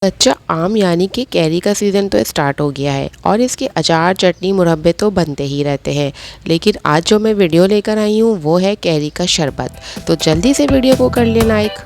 कच्चा आम यानी कि कैरी का सीज़न तो स्टार्ट हो गया है और इसके अचार चटनी मुरब्बे तो बनते ही रहते हैं। लेकिन आज जो मैं वीडियो लेकर आई हूँ वो है कैरी का शरबत। तो जल्दी से वीडियो को कर लें लाइक।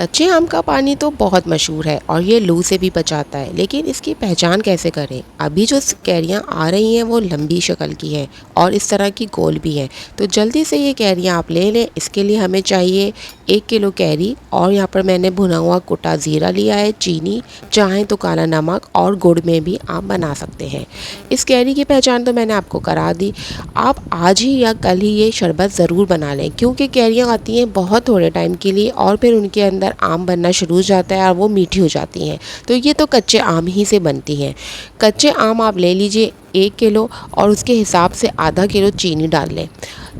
कच्चे आम का पानी तो बहुत मशहूर है और ये लू से भी बचाता है, लेकिन इसकी पहचान कैसे करें। अभी जो कैरियाँ आ रही हैं वो लंबी शक्ल की है और इस तरह की गोल भी है। तो जल्दी से ये कैरियाँ आप ले लें। इसके लिए हमें चाहिए 1 किलो कैरी और यहाँ पर मैंने भुना हुआ कुटा ज़ीरा लिया है, चीनी, चाहें तो काला नमक और गुड़ में भी आप बना सकते हैं। इस कैरी की पहचान तो मैंने आपको करा दी। आप आज ही या कल ही ये शरबत ज़रूर बना लें, क्योंकि कैरियाँ आती हैं बहुत थोड़े टाइम के लिए और फिर उनके अंदर आम बनना शुरू हो जाता है और वो मीठी हो जाती हैं। तो ये तो कच्चे आम ही से बनती हैं। कच्चे आम आप ले लीजिए 1 किलो और उसके हिसाब से आधा किलो चीनी डाल लें।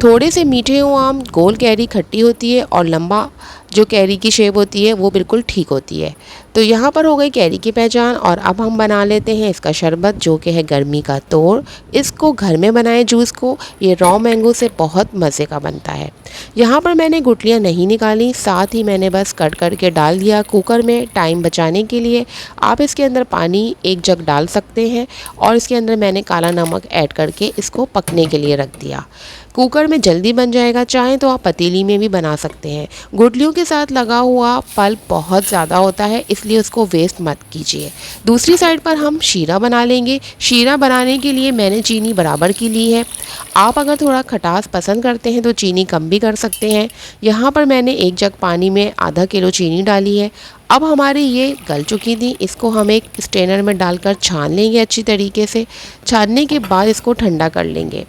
थोड़े से मीठे हो आम, गोल कैरी खट्टी होती है और लंबा जो कैरी की शेप होती है वो बिल्कुल ठीक होती है। तो यहाँ पर हो गई कैरी की पहचान और अब हम बना लेते हैं इसका शरबत, जो कि है गर्मी का तोड़। इसको घर में बनाएं जूस को, ये रॉ मैंगो से बहुत मज़े का बनता है। यहाँ पर मैंने गुठलियाँ नहीं निकाली, साथ ही मैंने बस कट करके डाल दिया कुकर में टाइम बचाने के लिए। आप इसके अंदर पानी 1 जग डाल सकते हैं और इसके अंदर मैंने काला नमक ऐड करके इसको पकने के लिए रख दिया। कुकर में जल्दी बन जाएगा, चाहें तो आप पतीली में भी बना सकते हैं। गुठलियों के साथ लगा हुआ पल्प बहुत ज़्यादा होता है, इसलिए उसको वेस्ट मत कीजिए। दूसरी साइड पर हम शीरा बना लेंगे। शीरा बनाने के लिए मैंने चीनी बराबर की ली है। आप अगर थोड़ा खटास पसंद करते हैं तो चीनी कम भी कर सकते हैं। यहाँ पर मैंने 1 जग पानी में आधा किलो चीनी डाली है। अब हमारी ये गल चुकी थी, इसको हम एक स्ट्रेनर में डालकर छान लेंगे अच्छी तरीके से। छानने के बाद इसको ठंडा कर लेंगे।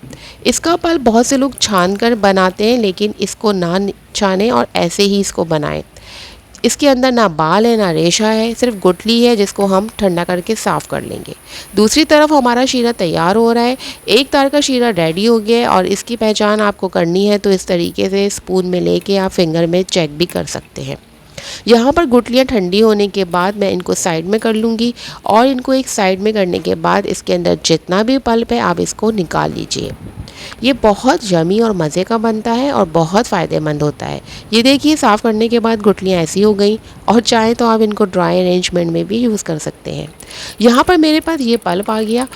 इसका पल्प बहुत से लोग छान कर बनाते हैं, लेकिन इसको ना छानें और ऐसे ही इसको बनाएं। इसके अंदर ना बाल है ना रेशा है, सिर्फ गुठली है जिसको हम ठंडा करके साफ़ कर लेंगे। दूसरी तरफ हमारा शीरा तैयार हो रहा है। एक तार का शीरा रेडी हो गया है और इसकी पहचान आपको करनी है तो इस तरीके से स्पून में लेके आप फिंगर में चेक भी कर सकते हैं। यहाँ पर गुठलियाँ ठंडी होने के बाद मैं इनको साइड में कर लूँगी और इनको एक साइड में करने के बाद इसके अंदर जितना भी पल्प है आप इसको निकाल लीजिए। ये बहुत यमी और मज़े का बनता है और बहुत फ़ायदेमंद होता है। ये देखिए, साफ़ करने के बाद गुठलियाँ ऐसी हो गई और चाहे तो आप इनको ड्राई अरेंजमेंट में भी यूज़ कर सकते हैं। यहाँ पर मेरे पास ये पल्प आ गया।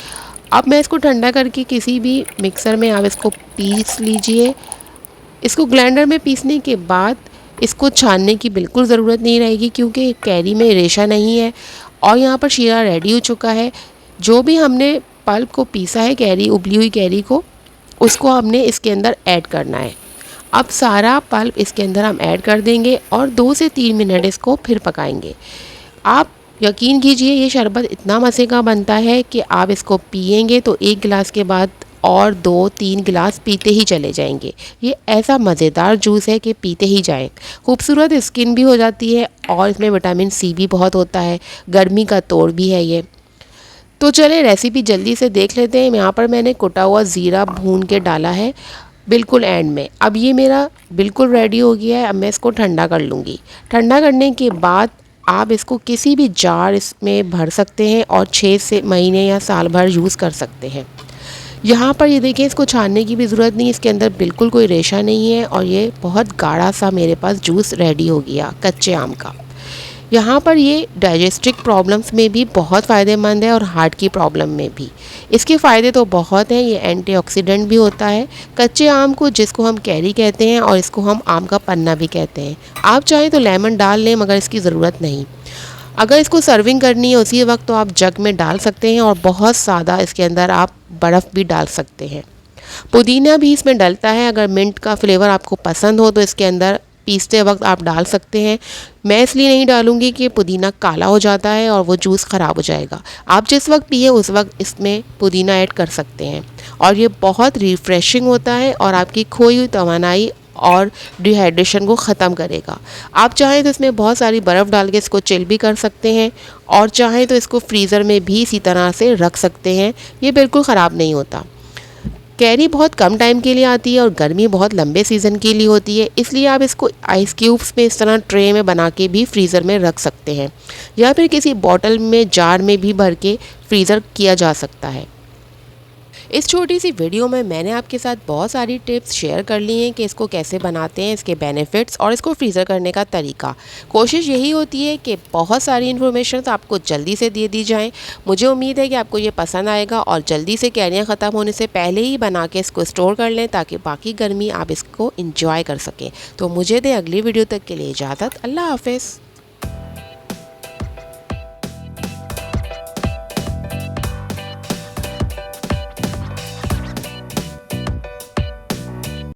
अब मैं इसको ठंडा करके किसी भी मिक्सर में आप इसको पीस लीजिए। इसको ग्राइंडर में पीसने के बाद इसको छानने की बिल्कुल ज़रूरत नहीं रहेगी, क्योंकि कैरी में रेशा नहीं है और यहाँ पर शीरा रेडी हो चुका है। जो भी हमने पल्प को पीसा है, कैरी, उबली हुई कैरी को, उसको हमने इसके अंदर ऐड करना है। अब सारा पल्प इसके अंदर हम ऐड कर देंगे और 2 से 3 मिनट इसको फिर पकाएंगे। आप यकीन कीजिए, ये शरबत इतना मज़े का बनता है कि आप इसको पिएंगे तो 1 गिलास के बाद और 2-3 गिलास पीते ही चले जाएंगे। ये ऐसा मज़ेदार जूस है कि पीते ही जाएं। खूबसूरत स्किन भी हो जाती है और इसमें विटामिन सी भी बहुत होता है। गर्मी का तोड़ भी है ये। तो चले रेसिपी जल्दी से देख लेते हैं। यहाँ पर मैंने कुटा हुआ ज़ीरा भून के डाला है बिल्कुल एंड में। अब ये मेरा बिल्कुल रेडी हो गया है। अब मैं इसको ठंडा कर लूँगी। ठंडा करने के बाद आप इसको किसी भी जार इसमें भर सकते हैं और 6 से महीने या साल भर यूज़ कर सकते हैं। यहाँ पर ये देखिए, इसको छानने की भी ज़रूरत नहीं, इसके अंदर बिल्कुल कोई रेशा नहीं है और ये बहुत गाढ़ा सा मेरे पास जूस रेडी हो गया कच्चे आम का। यहाँ पर ये डाइजेस्टिक प्रॉब्लम्स में भी बहुत फ़ायदेमंद है और हार्ट की प्रॉब्लम में भी। इसके फ़ायदे तो बहुत हैं। ये एंटीऑक्सीडेंट भी होता है। कच्चे आम को, जिसको हम कैरी कहते हैं, और इसको हम आम का पन्ना भी कहते हैं। आप चाहें तो लेमन डाल लें, मगर इसकी ज़रूरत नहीं। अगर इसको सर्विंग करनी है उसी वक्त तो आप जग में डाल सकते हैं और बहुत सादा इसके अंदर आप बर्फ़ भी डाल सकते हैं। पुदीना भी इसमें डलता है। अगर मिंट का फ्लेवर आपको पसंद हो तो इसके अंदर पीसते वक्त आप डाल सकते हैं। मैं इसलिए नहीं डालूंगी कि पुदीना काला हो जाता है और वो जूस ख़राब हो जाएगा। आप जिस वक्त पिए उस वक्त इसमें पुदीना ऐड कर सकते हैं और ये बहुत रिफ़्रेशिंग होता है और आपकी खोई हुई तवानाई और डिहाइड्रेशन को ख़त्म करेगा। आप चाहें तो इसमें बहुत सारी बर्फ़ डाल के इसको चिल भी कर सकते हैं और चाहें तो इसको फ्रीज़र में भी इसी तरह से रख सकते हैं। ये बिल्कुल ख़राब नहीं होता। कैरी बहुत कम टाइम के लिए आती है और गर्मी बहुत लंबे सीज़न के लिए होती है, इसलिए आप इसको आइस क्यूब्स में इस तरह ट्रे में बना के भी फ्रीज़र में रख सकते हैं या फिर किसी बॉटल में, जार में भी भर के फ्रीज़र किया जा सकता है। इस छोटी सी वीडियो में मैंने आपके साथ बहुत सारी टिप्स शेयर कर ली हैं कि इसको कैसे बनाते हैं, इसके बेनिफिट्स और इसको फ्रीज़र करने का तरीका। कोशिश यही होती है कि बहुत सारी इन्फॉर्मेशन आपको जल्दी से दे दी जाएं। मुझे उम्मीद है कि आपको ये पसंद आएगा और जल्दी से कैरियाँ ख़त्म होने से पहले ही बना के इसको स्टोर कर लें ताकि बाकी गर्मी आप इसको इंजॉय कर सकें। तो मुझे दे अगली वीडियो तक के लिए इजाज़त। अल्लाह हाफ़िज़।